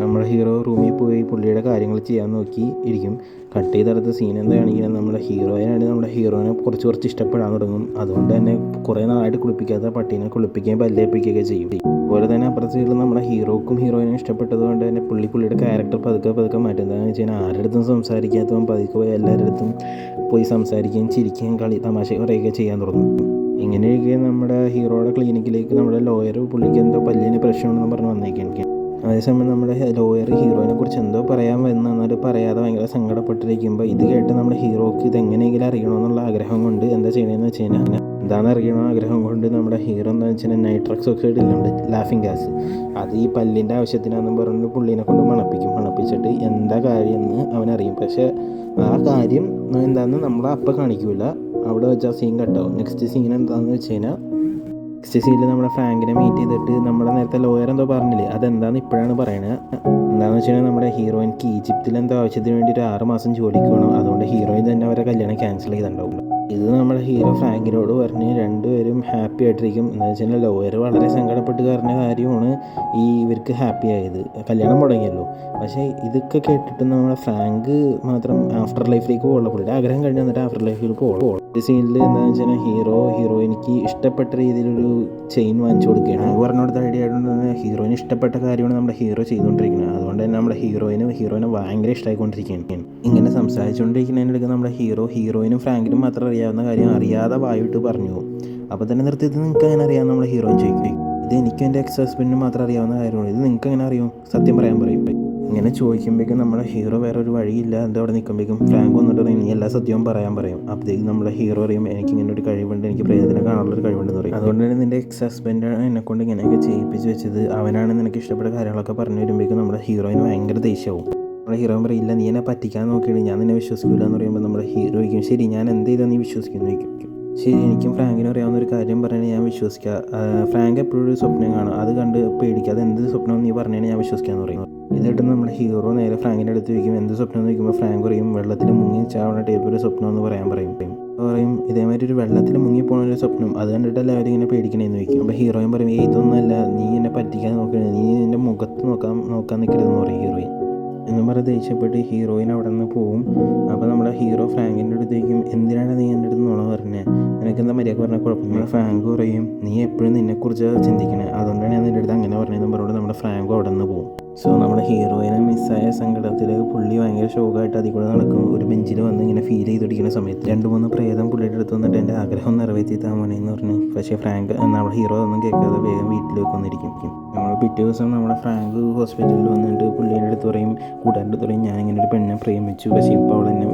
നമ്മുടെ ഹീറോ റൂമിൽ പോയി പുള്ളിയുടെ കാര്യങ്ങൾ ചെയ്യാൻ നോക്കി ഇരിക്കും. കട്ട് ചെയ്തെടുത്ത സീൻ എന്താണെങ്കിലും നമ്മുടെ ഹീറോയിനെ കുറച്ച് ഇഷ്ടപ്പെടാൻ തുടങ്ങും. അതുകൊണ്ട് തന്നെ കുറേ നാളായിട്ട് കുളിപ്പിക്കാത്ത പട്ടീനെ കുളിപ്പിക്കുകയും പല്ലേപ്പിക്കുകയൊക്കെ ചെയ്യും. അതുപോലെ തന്നെ അപ്പുറത്തെ സൈഡിൽ നമ്മുടെ ഹീറോക്കും ഹീറോയിനും ഇഷ്ടപ്പെട്ടത് കൊണ്ട് തന്നെ പുള്ളിയുടെ ക്യാരക്ടർ പതുക്കെ മാറ്റും. എന്താണെന്ന് വെച്ച് കഴിഞ്ഞാൽ ആരുടെ അടുത്തും സംസാരിക്കാത്തവൻ പതുക്കെ പോയി എല്ലാവരുടെ അടുത്തും പോയി സംസാരിക്കുകയും ചിരിക്കുകയും തമാശ പറയുകയൊക്കെ ചെയ്യാൻ തുടങ്ങും. ഇങ്ങനെയൊക്കെ നമ്മുടെ ഹീറോയുടെ ക്ലിനിക്കിലേക്ക് നമ്മുടെ ലോയർ പുള്ളിക്ക് എന്തോ പല്ലിന് പ്രശ്നമുണ്ടെന്ന് പറഞ്ഞ് വന്നേക്കാൻ. അതേസമയം നമ്മുടെ ലോയർ ഹീറോയിനെ കുറിച്ച് എന്തോ പറയാൻ വന്നാൽ പറയാതെ ഭയങ്കര സങ്കടപ്പെട്ടിരിക്കുമ്പോൾ ഇത് കേട്ട് നമ്മുടെ ഹീറോക്ക് ഇതെങ്ങനെയെങ്കിലും അറിയണമെന്നുള്ള ആഗ്രഹം കൊണ്ട് എന്താ ചെയ്യണമെന്ന് വെച്ച് കഴിഞ്ഞാൽ എന്താണെന്ന് അറിയണ ആഗ്രഹം കൊണ്ട് നമ്മുടെ ഹീറോ എന്താണെന്ന് വെച്ച് കഴിഞ്ഞാൽ നൈട്രക്സ് ഓക്സൈഡ് ഇല്ലുണ്ട്, ലാഫിങ് ഗ്യാസ്, അത് ഈ പല്ലിൻ്റെ ആവശ്യത്തിനാണെന്ന് പറഞ്ഞ് പുള്ളീനെ കൊണ്ട് മണപ്പിച്ചിട്ട് എന്താ കാര്യം എന്ന് അവനറിയും. പക്ഷേ ആ കാര്യം എന്താണെന്ന് നമ്മളെ അപ്പം കാണിക്കില്ല, അവിടെ വെച്ചാൽ സീൻ കട്ടാവും. നെക്സ്റ്റ് സീൻ എന്താണെന്ന് വെച്ച് കഴിഞ്ഞാൽ നെക്സ്റ്റ് സീനിൽ നമ്മുടെ ഫ്രാങ്കിനെ മീറ്റ് ചെയ്തിട്ട് നമ്മുടെ നേരത്തെ ലോയർ എന്തോ പറഞ്ഞില്ലേ അതെന്താണെന്ന് ഇപ്പോഴാണ് പറയണത്. എന്താണെന്ന് വെച്ച് കഴിഞ്ഞാൽ നമ്മുടെ ഹീറോയിൻക്ക് ഈജിപ്തിൽ എന്തോ ആവശ്യത്തിന് വേണ്ടി ഒരു 6 മാസം ജോലിക്ക് വേണം. അതുകൊണ്ട് ഹീറോയിൻ തന്നെ അവരെ കല്യാണം ക്യാൻസൽ ചെയ്തിട്ടുണ്ടാവും. ഇത് നമ്മുടെ ഹീറോ ഫ്രാങ്കിനോട് പറഞ്ഞ് രണ്ടുപേരും ഹാപ്പി ആയിട്ടിരിക്കും. എന്ന് വെച്ച് കഴിഞ്ഞാൽ ലോയർ വളരെ സങ്കടപ്പെട്ട് പറഞ്ഞ കാര്യമാണ് ഇവർക്ക് ഹാപ്പി ആയത്, കല്യാണം മുടങ്ങിയല്ലോ. പക്ഷേ ഇതൊക്കെ കേട്ടിട്ട് നമ്മുടെ ഫ്രാങ്ക് മാത്രം ആഫ്റ്റർ ലൈഫിലേക്ക് പോകുള്ള പുള്ളിയുടെ ആഗ്രഹം കഴിഞ്ഞ് വന്നിട്ട് ആഫ്റ്റർ ലൈഫിൽ പോകും. ഈ സീനിൽ എന്താണെന്ന് വെച്ച് കഴിഞ്ഞാൽ ഹീറോയിനിക്ക് ഇഷ്ടപ്പെട്ട രീതിയിലൊരു ചെയിൻ വാങ്ങിച്ചു കൊടുക്കുകയാണ്. പറഞ്ഞോടത്ത് ഐഡിയ ആയതുകൊണ്ട് തന്നെ ഹീറോയിന് ഇഷ്ടപ്പെട്ട കാര്യമാണ് നമ്മുടെ ഹീറോ ചെയ്തുകൊണ്ടിരിക്കുന്നത്. അതുകൊണ്ട് തന്നെ നമ്മുടെ ഹീറോയിനെ ഭയങ്കര ഇഷ്ടമായിക്കൊണ്ടിരിക്കുകയാണ്. ഇങ്ങനെ സംസാരിച്ചുകൊണ്ടിരിക്കുന്നതിനിടയ്ക്ക് നമ്മുടെ ഹീറോയിനും ഫ്രാങ്കിനും മാത്രം അറിയാവുന്ന കാര്യം അറിയാതെ വായിട്ട് പറഞ്ഞു. അപ്പോൾ തന്നെ നിർത്തിയത് നിങ്ങൾക്ക് അങ്ങനെ അറിയാമെന്ന് നമ്മുടെ ഹീറോയിൻ ചോദിക്കും. ഇത് എനിക്കും എൻ്റെ എക്സ് ഹസ്ബൻഡിനും മാത്രം അറിയാവുന്ന കാര്യമാണ്, ഇത് നിങ്ങൾക്ക് എങ്ങനെ അറിയും, സത്യം പറയാൻ പറയും. ഇങ്ങനെ ചോദിക്കുമ്പോഴേക്കും നമ്മുടെ ഹീറോ വേറെ ഒരു വഴിയില്ല എന്താ അവിടെ നിൽക്കുമ്പോഴേക്കും ഫ്രാങ്ക് വന്നിട്ട് പറയും നീ എല്ലാ സത്യവും പറയും. അപ്പോഴത്തേക്കും നമ്മുടെ ഹീറോ പറയും എനിക്ക് ഇങ്ങനെ ഒരു കഴിവുണ്ട്, എനിക്ക് പ്രേതത്തിനെ കാണാനുള്ളൊരു കഴിവുണ്ടെന്ന് പറയും. അതുകൊണ്ട് തന്നെ നിൻ്റെ എക്സ് ഹസ്ബൻഡാണ് എന്നെക്കൊണ്ട് ഇങ്ങനെയൊക്കെ ചെയ്യിപ്പിച്ച് വെച്ചത്, അവനാണ് നിനക്ക് ഇഷ്ടപ്പെട്ട കാര്യങ്ങളൊക്കെ പറഞ്ഞു വരുമ്പോഴേക്കും നമ്മുടെ ഹീറോയിന് ഭയങ്കര ദേഷ്യമാവും. നമ്മുടെ ഹീറോ പറയില്ല നീ എന്നെ പറ്റിക്കാൻ നോക്കിയിട്ട് ഞാൻ നിന്നെ വിശ്വസിക്കില്ല എന്ന് പറയുമ്പോൾ നമ്മുടെ ഹീറോയ്ക്കും ശരി ഞാൻ എന്ത് ചെയ്താൽ നീ വിശ്വസിക്കുന്നു ചോദിക്കും. ശരി എനിക്കും ഫ്രാങ്കിനും അറിയാവുന്ന ഒരു കാര്യം പറയുന്നത് ഞാൻ വിശ്വസിക്കുക, ഫ്രാങ്ക് എപ്പോഴും ഒരു സ്വപ്നം കാണും, അത് കണ്ട് പേടിക്കാതെ എന്ത് സ്വപ്നം നീ പറഞ്ഞാൽ ഞാൻ വിശ്വസിക്കാമെന്ന് പറയും. എന്നിട്ട് നമ്മുടെ ഹീറോ നേരെ ഫ്രാങ്കിൻ്റെ അടുത്ത് ചോദിക്കും എന്ത് സ്വപ്നം എന്ന് ചോദിക്കുമ്പോൾ ഫ്രാങ്ക് പറയും വെള്ളത്തിൽ മുങ്ങി ചാവുന്ന ടൈപ്പ് ഒരു സ്വപ്നം എന്ന് പറയും ഇതേമാതിരി ഒരു വെള്ളത്തിൽ മുങ്ങിപ്പോണ ഒരു സ്വപ്നം, അത് കണ്ടിട്ട് എല്ലാവരും ഇങ്ങനെ പേടിക്കണേന്ന് ചോദിക്കും. അപ്പോൾ ഹീറോയും പറയും ഇതൊന്നുമല്ല, നീ എന്നെ പറ്റിക്കാൻ നോക്കണേ, നീ എൻ്റെ മുഖത്ത് നോക്കാൻ നിൽക്കരുതെന്ന് പറയും ഹീറോയിൻ. എന്നും പറഞ്ഞ് ദേഷ്യപ്പെട്ട് ഹീറോയിൻ അവിടെ നിന്ന് പോവും. അപ്പോൾ നമ്മുടെ ഹീറോ ഫ്രാങ്കിൻ്റെ അടുത്തേക്കും എന്തിനാണ് നീ എൻ്റെ അടുത്ത് നുണ പറഞ്ഞത്, നിനക്കെന്താ മര്യാദ പറഞ്ഞാൽ കുഴപ്പമില്ല. ഫ്രാങ്ക് പറയും നീ എപ്പോഴും നിന്നെക്കുറിച്ച് ചിന്തിക്കണേ, അതുകൊണ്ടാണ് ഞാൻ നിൻ്റെ അടുത്ത് അങ്ങനെ പറഞ്ഞതെന്ന് പറഞ്ഞുകൊണ്ട് നമ്മുടെ ഫ്രാങ്ക് അവിടെ നിന്ന് പോകും. സോ നമ്മുടെ ഹീറോയിനെ മിസ്സായ സങ്കടത്തിൽ പുള്ളി ഭയങ്കര ഷോക്കായിട്ട് അതിൽ കൂടെ നടക്കും. ഒരു ബെഞ്ചിൽ വന്ന് ഇങ്ങനെ ഫീൽ ചെയ്തിരിക്കുന്ന സമയത്ത് 2-3 പ്രേതം പുള്ളിയുടെ അടുത്ത് വന്നിട്ട് എൻ്റെ ആഗ്രഹം നിറവേറ്റി താമോനെന്ന് പറഞ്ഞു. പക്ഷേ ഫ്രാങ്ക് നമ്മുടെ ഹീറോ ഒന്നും കേൾക്കാതെ വേഗം വീട്ടിലേക്ക് വന്നിരിക്കും. നമ്മൾ പിറ്റേ ദിവസം നമ്മുടെ ഫ്രാങ്ക് ഹോസ്പിറ്റലിൽ വന്നിട്ട് പുള്ളിയുടെ അടുത്ത് പറയും, കൂട്ടുകാരുടെ അടുത്ത് പറയും ഞാനിങ്ങനെ ഒരു പെണ്ണെ പ്രേമിച്ചു, പക്ഷേ ഇപ്പോൾ അവൾ എന്നെ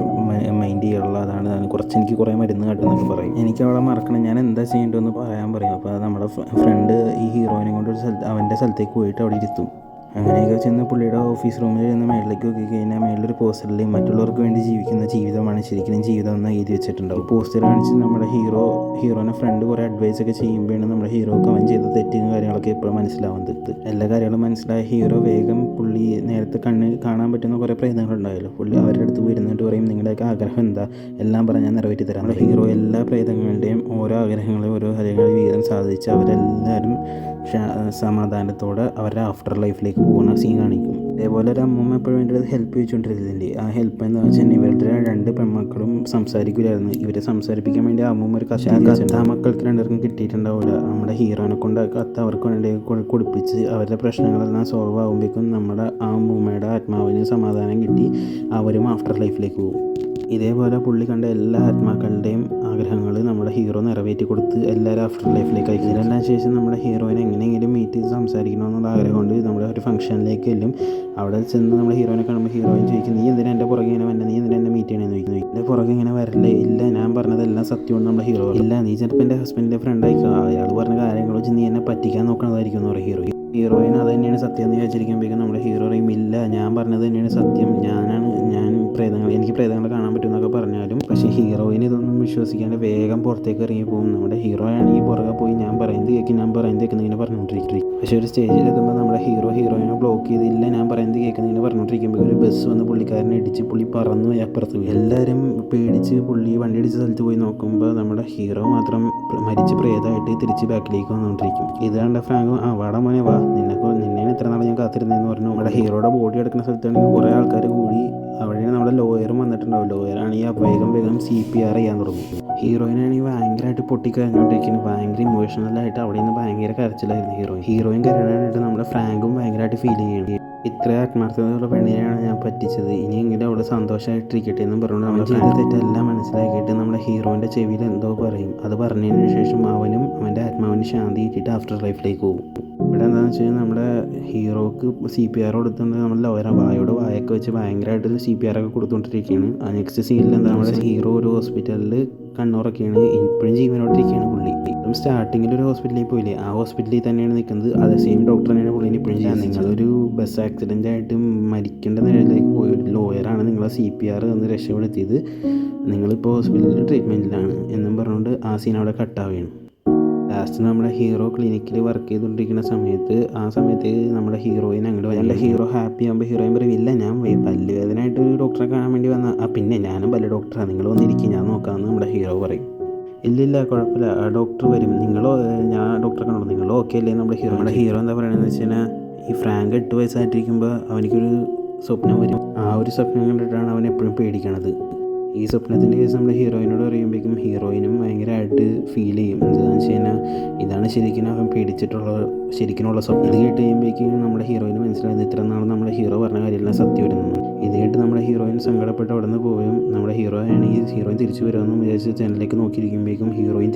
മൈൻഡ് ചെയ്യാനുള്ള അതാണ് എനിക്ക് കുറേ മരുന്ന് കാട്ടുന്നൊക്കെ പറയും. എനിക്ക് അവളെ മറക്കണം, ഞാൻ എന്താ ചെയ്യേണ്ടതെന്ന് പറയാൻ പറയും. അപ്പോൾ നമ്മുടെ ഫ്രണ്ട് ഈ ഹീറോയിനെ കൊണ്ട് അവൻ്റെ സ്ഥലത്തേക്ക് പോയിട്ട് അവിടെ ഇരുത്തും. അങ്ങനെയൊക്കെ ചെന്ന് പുള്ളിയുടെ ഓഫീസ് റൂമിൽ ചെന്ന് മേളിലേക്ക് നോക്കി കഴിഞ്ഞാൽ മേളിലൊരു പോസ്റ്ററിൽ മറ്റുള്ളവർക്ക് വേണ്ടി ജീവിക്കുന്ന ജീവിതമാണ് ശരിക്കും ജീവിതം എന്ന് എഴുതി വെച്ചിട്ടുണ്ടാവും. പോസ്റ്റർ കാണിച്ച് നമ്മുടെ ഹീറോനെ ഫ്രണ്ട് കുറേ അഡ്വൈസ് ഒക്കെ ചെയ്യുമ്പോഴാണ് നമ്മുടെ ഹീറോക്ക് അവൻ ചെയ്ത തെറ്റും കാര്യങ്ങളൊക്കെ ഇപ്പോഴും മനസ്സിലാവുന്നത്. എല്ലാ കാര്യങ്ങളും മനസ്സിലായ ഹീറോ വേഗം പുള്ളി നേരത്തെ കാണാൻ പറ്റുന്ന കുറേ പ്രേതങ്ങളുണ്ടായല്ലോ, പുള്ളി അവരുടെ അടുത്ത് വരുന്നിട്ട് പറയും നിങ്ങളുടെയൊക്കെ ആഗ്രഹം എന്താ, എല്ലാം പറഞ്ഞാൽ ഞാൻ നിറവേറ്റി തരാം. നമ്മുടെ ഹീറോ എല്ലാ പ്രേതങ്ങളുടെയും ഓരോ ആഗ്രഹങ്ങളെയും ഓരോ കാര്യങ്ങൾ വീതം സാധിച്ച് അവരെല്ലാവരും സമാധാനത്തോടെ അവരുടെ ആഫ്റ്റർ ലൈഫിലേക്ക് പോകുന്ന സീൻ കാണിക്കും. അതേപോലെ ഒരു അമ്മൂമ്മ എപ്പോഴും വേണ്ടി ഹെൽപ്പ് ചോദിച്ചുകൊണ്ടിരുന്നില്ലേ, ആ ഹെൽപ്പ് എന്ന് വെച്ചാൽ ഇവരുടെ 2 പെൺമക്കളും സംസാരിക്കില്ലായിരുന്നു. ഇവരെ സംസാരിപ്പിക്കാൻ വേണ്ടി അമ്മൂമ്മ ഒരു കത്ത് ആ മക്കൾക്ക് 2 കിട്ടിയിട്ടുണ്ടാവില്ല. നമ്മുടെ ഹീറോനെ കൊണ്ട് ആ കത്ത് അവർക്ക് വേണ്ടി കൊടുപ്പിച്ച് അവരുടെ പ്രശ്നങ്ങളെല്ലാം സോൾവ് ആകുമ്പോഴേക്കും നമ്മുടെ ആ അമ്മൂമ്മയുടെ ആത്മാവിന് സമാധാനം കിട്ടി അവരും ആഫ്റ്റർ ലൈഫിലേക്ക് പോകും. ഇതേപോലെ പുള്ളി കണ്ട എല്ലാ ആത്മാക്കളുടെയും ആഗ്രഹങ്ങൾ നമ്മുടെ ഹീറോ നിറവേറ്റി കൊടുത്ത് എല്ലാവരും ആഫ്റ്റർ ലൈഫിലേക്ക് അയക്കും. ഇതിനെല്ലാം ശേഷം നമ്മുടെ ഹീറോയിനെ എങ്ങനെയെങ്കിലും മീറ്റ് ചെയ്ത് സംസാരിക്കണമെന്നുള്ള ആഗ്രഹം കൊണ്ട് നമ്മുടെ ഒരു ഫംഗ്ഷനിലേക്ക് എല്ലും. അവിടെ ചെന്ന് നമ്മുടെ ഹീറോയിനെ കാണുമ്പോൾ ഹീറോയിൻ ചോദിക്കും നീ എന്തിനാ എൻ്റെ പുറകെ ഇങ്ങനെ വന്നെ, നീ എന്തിനാ എന്നെ മീറ്റ് ചെയ്യണമെന്ന് ചോദിക്കുന്നു. എൻ്റെ പുറകെ ഇങ്ങനെ വരല്ലേ, ഇല്ല ഞാൻ പറഞ്ഞതെല്ലാം സത്യമാണ് നമ്മുടെ ഹീറോ. ഇല്ല നീ ചിലപ്പോൾ എൻ്റെ ഹസ്ബൻഡിൻ്റെ ഫ്രണ്ട് ആയിക്കോ, അയാൾ പറഞ്ഞ കാര്യങ്ങൾ വെച്ച് നീ എന്നെ പറ്റിക്കാൻ നോക്കണതായിരിക്കും എന്ന് പറയും ഹീറോയിൻ അത് തന്നെയാണ് സത്യം എന്ന് വിചാരിക്കുമ്പോഴേക്കും നമ്മുടെ ഹീറോ പറയും ഇല്ല ഞാൻ പറഞ്ഞത് തന്നെയാണ് സത്യം, ഞാൻ എനിക്ക് പ്രേതങ്ങളെ കാണാൻ പറ്റുമെന്നൊക്കെ പറഞ്ഞാലും പക്ഷേ ഹീറോയിന് ഇതൊന്നും വിശ്വസിക്കാണ്ട് വേഗം പുറത്തേക്ക് ഇറങ്ങി പോകും. നമ്മുടെ ഹീറോ ആണെങ്കിൽ പുറകെ പോയി ഞാൻ പറയുന്നത് കേൾക്കുന്നിങ്ങനെ പറഞ്ഞുകൊണ്ടിരിക്കും. പക്ഷേ ഒരു സ്റ്റേജിലെത്തുമ്പോൾ നമ്മുടെ ഹീറോയിനെ ബ്ലോക്ക് ചെയ്തില്ല ഞാൻ പറയുന്നത് കേൾക്കുന്നിങ്ങനെ പറഞ്ഞുകൊണ്ടിരിക്കുമ്പോൾ ഒരു ബസ് വന്ന് പുള്ളിക്കാരനെ ഇടിച്ച് പുള്ളി പറന്നു പോയി അപ്പുറത്ത് പോയി. എല്ലാവരും പേടിച്ച് പുള്ളി വണ്ടി ഇടിച്ച സ്ഥലത്ത് പോയി നോക്കുമ്പോൾ നമ്മുടെ ഹീറോ മാത്രം മരിച്ച് പ്രേതമായിട്ട് തിരിച്ച് ബാക്കിലേക്ക് വന്നുകൊണ്ടിരിക്കും. ഇത് കണ്ട ഫ്രാങ്ക് വാടാ മോനെ വാ, നിന്നെ ഇത്ര നാളെ ഞാൻ കാത്തിരുന്നതെന്ന് പറഞ്ഞു. നമ്മുടെ ഹീറോയുടെ ബോഡി എടുക്കുന്ന സ്ഥലത്താണെങ്കിൽ കുറേ ആൾക്കാർ കൂടി അവിടെയാണ് നമ്മുടെ ലോയറും വന്നിട്ടുണ്ടാവും. ലോയറാണെങ്കിൽ വേഗം CPR ചെയ്യാൻ തുടങ്ങും. ഹീറോയിനാണെങ്കിൽ ഭയങ്കരമായിട്ട് പൊട്ടിക്കരഞ്ഞുകൊണ്ടിരിക്കുന്നത്, ഭയങ്കര ഇമോഷണലായിട്ട് അവിടെ നിന്ന് ഭയങ്കര കരച്ചിലായിരുന്നു ഹീറോയിൻ കരയാനായിട്ട് നമ്മുടെ ഫ്രാങ്കും ഭയങ്കരമായിട്ട് ഫീൽ ചെയ്യണം. ഇത്ര ആത്മാർത്ഥതയുള്ള പെണ്ണിനെയാണ് ഞാൻ പറ്റിച്ചത്, ഇനിയെങ്കിലും അവൾ സന്തോഷമായിട്ടിരിക്കട്ടെ എന്നും പറഞ്ഞുകൊണ്ട് നമ്മുടെ ചെയ്ത തെറ്റെല്ലാം മനസ്സിലാക്കിയിട്ട് നമ്മുടെ ഹീറോയിൻ്റെ ചെവിയിൽ എന്തോ പറയും. അത് പറഞ്ഞതിന് ശേഷം അവനും അവൻ്റെ ആത്മാവിന് ശാന്തി കിട്ടിയിട്ട് ആഫ്റ്റർ ലൈഫിലേക്ക് പോകും. ഇവിടെ എന്താണെന്ന് വെച്ച് കഴിഞ്ഞാൽ നമ്മുടെ ഹീറോക്ക് CPR കൊടുത്തുകൊണ്ട് നമ്മുടെ ലോയർ വായൊക്കെ വെച്ച് ഭയങ്കരമായിട്ട് CPR ഒക്കെ കൊടുത്തുകൊണ്ടിരിക്കുകയാണ്. ആ നെക്സ്റ്റ് സീനിൽ എന്താ നമ്മുടെ ഹീറോ ഒരു ഹോസ്പിറ്റലിൽ കണ്ണുറക്കുകയാണ്, ഇപ്പോഴും ജീവനോട്ടിരിക്കുകയാണ് പുള്ളി. സ്റ്റാർട്ടിങ്ങിൽ ഒരു ഹോസ്പിറ്റലിൽ പോയില്ലേ, ആ ഹോസ്പിറ്റലിൽ തന്നെയാണ് നിൽക്കുന്നത്, അതേ സെയിം ഡോക്ടർ തന്നെയാണ് പുള്ളിനെ ഇപ്പോഴും ചെയ്യുന്നത്. നിങ്ങളൊരു ബസ് ആക്സിഡൻ്റ് ആയിട്ട് മരിക്കേണ്ട നിലയിലേക്ക് പോയ ഒരു ലോയറാണ് നിങ്ങളെ CPR എന്ന് രക്ഷപ്പെടുത്തിയത്, നിങ്ങളിപ്പോൾ ഹോസ്പിറ്റലിൽ ട്രീറ്റ്മെൻറ്റിലാണ് എന്നും പറഞ്ഞുകൊണ്ട് ആ സീൻ അവിടെ കട്ടാവുകയാണ്. ലാസ്റ്റ് നമ്മുടെ ഹീറോ ക്ലിനിക്കിൽ വർക്ക് ചെയ്തുകൊണ്ടിരിക്കുന്ന സമയത്ത് നമ്മുടെ ഹീറോയിൻ അങ്ങോട്ട് എൻ്റെ ഹീറോ ഹാപ്പി ആകുമ്പോൾ ഹീറോയിൻ പറയും ഇല്ല ഞാൻ പല്ലുവേദനയായിട്ട് ഒരു ഡോക്ടറെ കാണാൻ വേണ്ടി വന്ന പിന്നെ ഞാനും പല്ല് ഡോക്ടറാണ്, നിങ്ങൾ വന്നിരിക്കും ഞാൻ നോക്കാമെന്ന് നമ്മുടെ ഹീറോ പറയും. ഇല്ലില്ല കുഴപ്പമില്ല ആ ഡോക്ടർ വരും, ഞാൻ ഡോക്ടറെ കണ്ടോ നിങ്ങൾ ഓക്കെ അല്ലേ നമ്മുടെ ഹീറോ എന്താ പറയുകയെന്ന് വെച്ച് കഴിഞ്ഞാൽ ഈ ഫ്രാങ്ക് 8 വയസ്സായിട്ടിരിക്കുമ്പോൾ അവനിക്കൊരു സ്വപ്നം വരും, ആ ഒരു സ്വപ്നം കണ്ടിട്ടാണ് അവൻ എപ്പോഴും പേടിക്കണത്. ഈ സ്വപ്നത്തിൻ്റെ കേസ് നമ്മുടെ ഹീറോയിനോട് പറയുമ്പോഴേക്കും ഹീറോയിനും ഭയങ്കരമായിട്ട് ഫീൽ ചെയ്യും. എന്താണെന്ന് വെച്ച് കഴിഞ്ഞാൽ ഇതാണ് ശരിക്കും അവൻ ശരിക്കുമുള്ള സ്വപ്നം. ഇത് കേട്ട് കഴിയുമ്പോഴേക്കും നമ്മുടെ ഹീറോയിന് മനസ്സിലായത് ഇത്ര നാൾ നമ്മുടെ ഹീറോ പറഞ്ഞ കാര്യമെല്ലാം സത്യം വരുന്നു. ഇത് കേട്ട് നമ്മുടെ ഹീറോയിൻ സങ്കടപ്പെട്ട് അവിടെ നിന്ന് പോയും നമ്മുടെ ഹീറോയിൻ തിരിച്ചു വരുമെന്ന് വിചാരിച്ച് ജനലിലേക്ക് നോക്കിയിരിക്കുമ്പോഴേക്കും ഹീറോയിൻ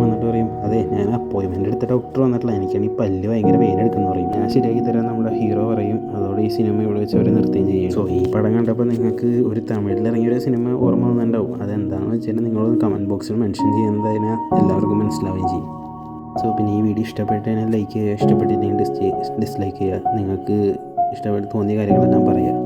വന്നിട്ട് പറയും അതെ ഞാൻ അപ്പോയിൻമെൻ്റ് എടുത്ത ഡോക്ടർ വന്നിട്ടില്ല, എനിക്കാണെങ്കിൽ പല്ല് ഭയങ്കര പെയിൻ എടുക്കുന്നു പറയും. ഞാൻ ശരിയാക്കി തരാൻ നമ്മുടെ ഹീറോ പറയും. അതോടെ അതോടെ ഈ സിനിമ ഇവിടെ വെച്ച് അവർ നിർത്തുകയും ചെയ്യും. സോ ഈ പടം കണ്ടപ്പോൾ നിങ്ങൾക്ക് ഒരു തമിഴിൽ ഇറങ്ങിയൊരു സിനിമ ഓർമ്മ വന്നിട്ടുണ്ടാവും. അതെന്താണെന്ന് വെച്ചാൽ നിങ്ങളൊന്ന് കമൻറ്റ് ബോക്സിൽ മെൻഷൻ ചെയ്യുന്നതിന് എല്ലാവർക്കും മനസ്സിലാവുകയും ചെയ്യും. സോ പിന്നെ ഈ വീഡിയോ ഇഷ്ടപ്പെട്ടതിനെ ലൈക്ക് ചെയ്യുക, ഇഷ്ടപ്പെട്ടില്ലെങ്കിൽ ഡിസ്ലൈക്ക് ചെയ്യുക. നിങ്ങൾക്ക് ഇഷ്ടപ്പെട്ട് തോന്നിയ കാര്യങ്ങളെല്ലാം പറയുക.